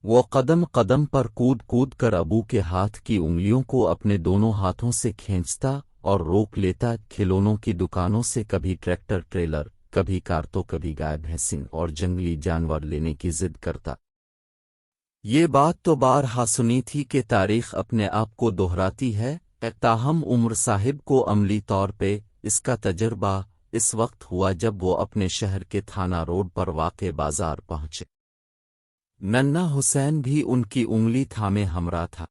वो कदम कदम पर कूद कूद कर अबू के हाथ की उंगलियों को अपने दोनों हाथों से खींचता और रोक लेता। खिलौनों की दुकानों से कभी ट्रैक्टर ट्रेलर, कभी कार तो कभी गाय भैंसिन और जंगली जानवर लेने की जिद करता। ये बात तो बारहा सुनी थी कि तारीख अपने आप को दोहराती है। ताहम उमर साहिब को अमली तौर पे इसका तजर्बा इस वक्त हुआ जब वो अपने शहर के थाना रोड पर वाक़े बाजार पहुंचे। नन्ना हुसैन भी उनकी उंगली थामे हमरा था।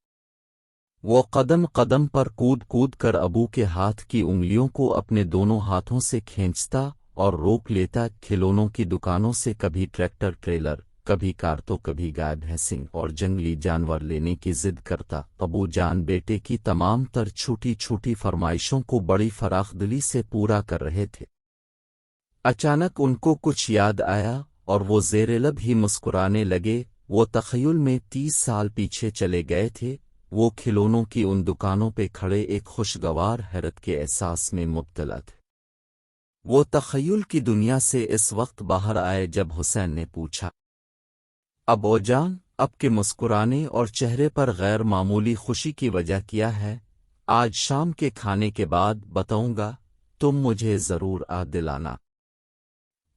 वो कदम कदम पर कूद कूद कर अबू के हाथ की उंगलियों को अपने दोनों हाथों से खींचता और रोक लेता। खिलौनों की दुकानों से कभी ट्रैक्टर ट्रेलर, कभी कार तो कभी गाय भैंसिन और जंगली जानवर लेने की जिद करता। अबू जान बेटे की तमाम तर छोटी छोटी फरमाइशों को बड़ी फराखदिली से पूरा कर रहे थे। अचानक उनको कुछ याद आया और वो ज़ेर-ए-लब ही मुस्कुराने लगे। वो तख़य्युल में 30 साल पीछे चले गए थे। वो खिलौनों की उन दुकानों पे खड़े एक खुशगवार हैरत के एहसास में मुब्तला थे। वो तख़य्युल की दुनिया से इस वक्त बाहर आए जब हुसैन ने पूछा, अब्बूजान, अब के मुस्कुराने और चेहरे पर गैर मामूली खुशी की वजह क्या है? आज शाम के खाने के बाद बताऊंगा, तुम मुझे ज़रूर याद दिलाना।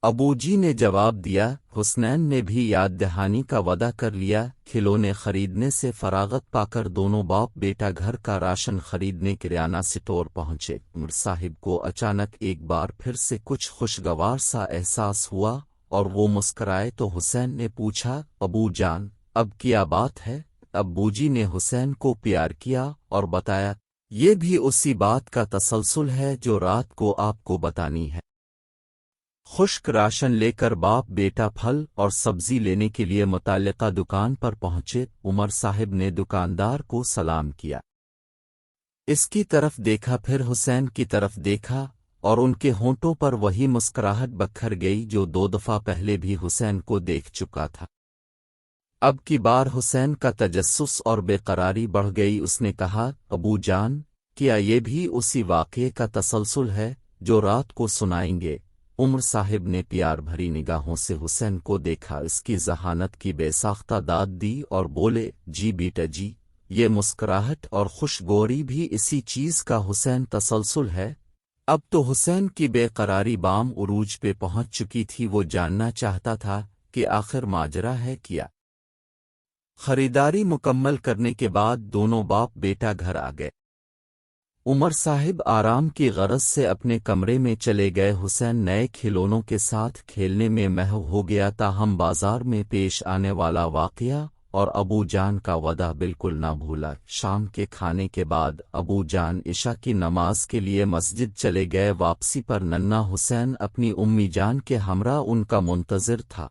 अबूजी ने जवाब दिया। हुसनैन ने भी याद दहानी का वादा कर लिया। खिलौने खरीदने से फरागत पाकर दोनों बाप बेटा घर का राशन खरीदने किराना स्टोर पहुंचे। उमर साहिब को अचानक एक बार फिर से कुछ खुशगवार सा एहसास हुआ और वो मुस्कराए तो हुसैन ने पूछा, अबू जान, अब क्या बात है? अबूजी ने हुसैन को प्यार किया और बताया, ये भी उसी बात का तसलसल है जो रात को आपको बतानी है। खुश्क राशन लेकर बाप बेटा फल और सब्जी लेने के लिए मुताल्लिका दुकान पर पहुंचे। उमर साहिब ने दुकानदार को सलाम किया, इसकी तरफ देखा, फिर हुसैन की तरफ देखा और उनके होंठों पर वही मुस्कुराहट बखर गई जो 2 दफ़ा पहले भी हुसैन को देख चुका था। अब की बार हुसैन का तजस्सुस और बेकरारी बढ़ गई। उसने कहा, अबू जान, क्या ये भी उसी वाक़ये का तसलसल है जो रात को सुनाएंगे? उमर साहिब ने प्यार भरी निगाहों से हुसैन को देखा, इसकी ज़हानत की बेसाख्ता दाद दी और बोले, जी बेटा जी, ये मुस्कुराहट और खुशगवारी भी इसी चीज़ का हुसैन तसलसल है। अब तो हुसैन की बेकरारी बाम उरूज पे पहुंच चुकी थी। वो जानना चाहता था कि आखिर माजरा है क्या। खरीदारी मुकम्मल करने के बाद दोनों बाप बेटा घर आ गए। उमर साहिब आराम की गरज से अपने कमरे में चले गए। हुसैन नए खिलौनों के साथ खेलने में महव हो गया। ताहम बाजार में पेश आने वाला वाक़या और अबू जान का वदा बिल्कुल ना भूला। शाम के खाने के बाद अबू जान इशा की नमाज के लिए मस्जिद चले गए। वापसी पर नन्ना हुसैन अपनी उम्मी जान के हमरा उनका मुंतज़िर था।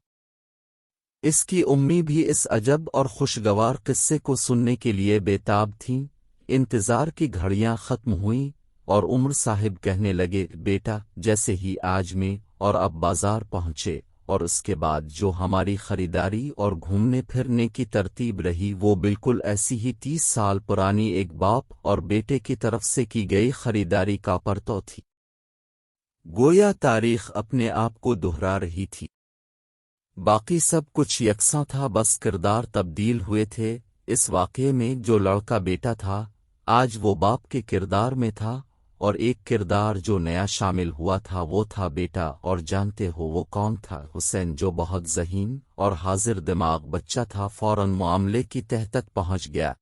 इसकी उम्मी भी इस अजब और खुशगवार किस्से को सुनने के लिए बेताब थीं। इंतज़ार की घड़ियां ख़त्म हुईं और उमर साहिब कहने लगे, बेटा, जैसे ही आज में और अब बाजार पहुँचे और उसके बाद जो हमारी खरीदारी और घूमने फिरने की तरतीब रही वो बिल्कुल ऐसी ही 30 साल पुरानी एक बाप और बेटे की तरफ से की गई खरीदारी का परतौ थी। गोया तारीख अपने आप को दोहरा रही थी। बाकी सब कुछ यकसां था, बस किरदार तब्दील हुए थे। इस वाक़ये में जो लड़का बेटा था, आज वो बाप के किरदार में था और एक किरदार जो नया शामिल हुआ था वो था बेटा। और जानते हो वो कौन था? हुसैन, जो बहुत ज़हीन और हाजिर दिमाग बच्चा था, फौरन मामले की तह तक पहुंच गया।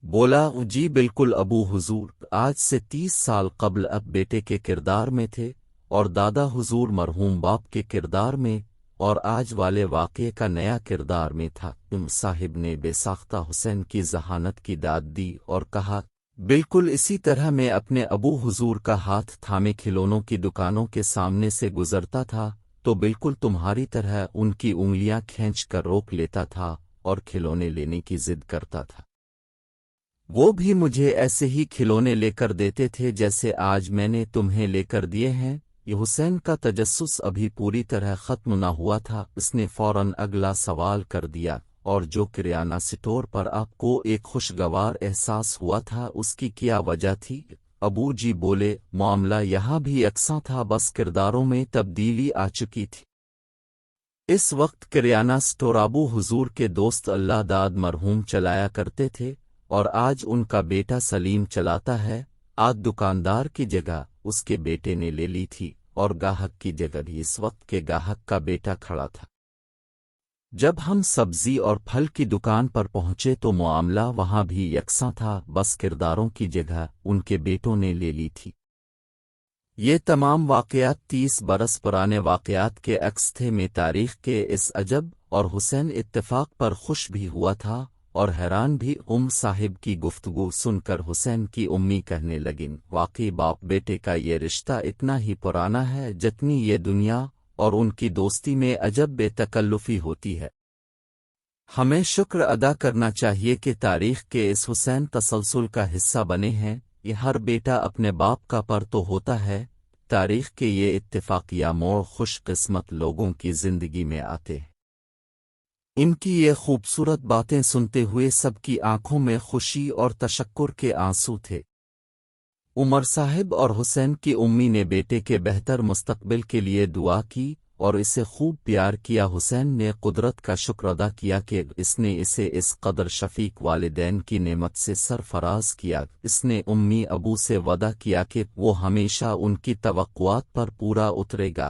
बोला, जी बिल्कुल अबू हुजूर, आज से 30 साल कबल अब बेटे के किरदार में थे और दादा हुजूर मरहूम बाप के किरदार में, और आज वाले वाक़ये का नया किरदार में था। उमर साहिब ने बेसाख्ता हुसैन की ज़हानत की दाद दी और कहा, बिल्कुल इसी तरह मैं अपने अबू हुजूर का हाथ थामे खिलौनों की दुकानों के सामने से गुजरता था तो बिल्कुल तुम्हारी तरह उनकी उंगलियां खींच कर रोक लेता था और खिलौने लेने की जिद करता था। वो भी मुझे ऐसे ही खिलौने लेकर देते थे जैसे आज मैंने तुम्हें लेकर दिए हैं। ये हुसैन का तजस्सुस अभी पूरी तरह ख़त्म न हुआ था। उसने फौरन अगला सवाल कर दिया, और जो किराना स्टोर पर आपको एक खुशगवार एहसास हुआ था उसकी क्या वजह थी? अबू जी बोले, मामला यहाँ भी यकसां था, बस किरदारों में तब्दीली आ चुकी थी। اس وقت کریانہ اسٹور ابو حضور کے دوست اللہ داد مرحوم چلایا کرتے تھے، اور آج ان کا بیٹا سلیم چلاتا ہے۔ آج دکاندار کی جگہ اس کے بیٹے نے لے لی تھی، اور گاہک کی جگہ بھی اس وقت کے گاہک کا بیٹا کھڑا تھا۔ جب ہم سبزی اور پھل کی دکان پر پہنچے تو معاملہ وہاں بھی یکساں تھا، بس کرداروں کی جگہ ان کے بیٹوں نے لے لی تھی۔ یہ تمام واقعات 30 برس پرانے واقعات کے عکس تھے میں تاریخ کے اس عجب اور حسین اتفاق پر خوش بھی ہوا تھا اور حیران بھی۔ صاحب کی گفتگو سن کر حسین کی امی کہنے لگیں، واقعی باپ بیٹے کا یہ رشتہ اتنا ہی پرانا ہے جتنی یہ دنیا، اور ان کی دوستی میں عجب بے تکلفی ہوتی ہے۔ ہمیں شکر ادا کرنا چاہیے کہ تاریخ کے اس حسین تسلسل کا حصہ بنے ہیں۔ یہ ہر بیٹا اپنے باپ کا پر تو ہوتا ہے۔ تاریخ کے یہ اتفاقیہ موڑ خوش قسمت لوگوں کی زندگی میں آتے ہیں۔ ان کی یہ خوبصورت باتیں سنتے ہوئے سب کی آنکھوں میں خوشی اور تشکر کے آنسو تھے۔ عمر صاحب اور حسین کی امی نے بیٹے کے بہتر مستقبل کے لیے دعا کی اور اسے خوب پیار کیا۔ حسین نے قدرت کا شکر ادا کیا کہ اس نے اسے اس قدر شفیق والدین کی نعمت سے سرفراز کیا۔ اس نے امی ابو سے وعدہ کیا کہ وہ ہمیشہ ان کی توقعات پر پورا اترے گا۔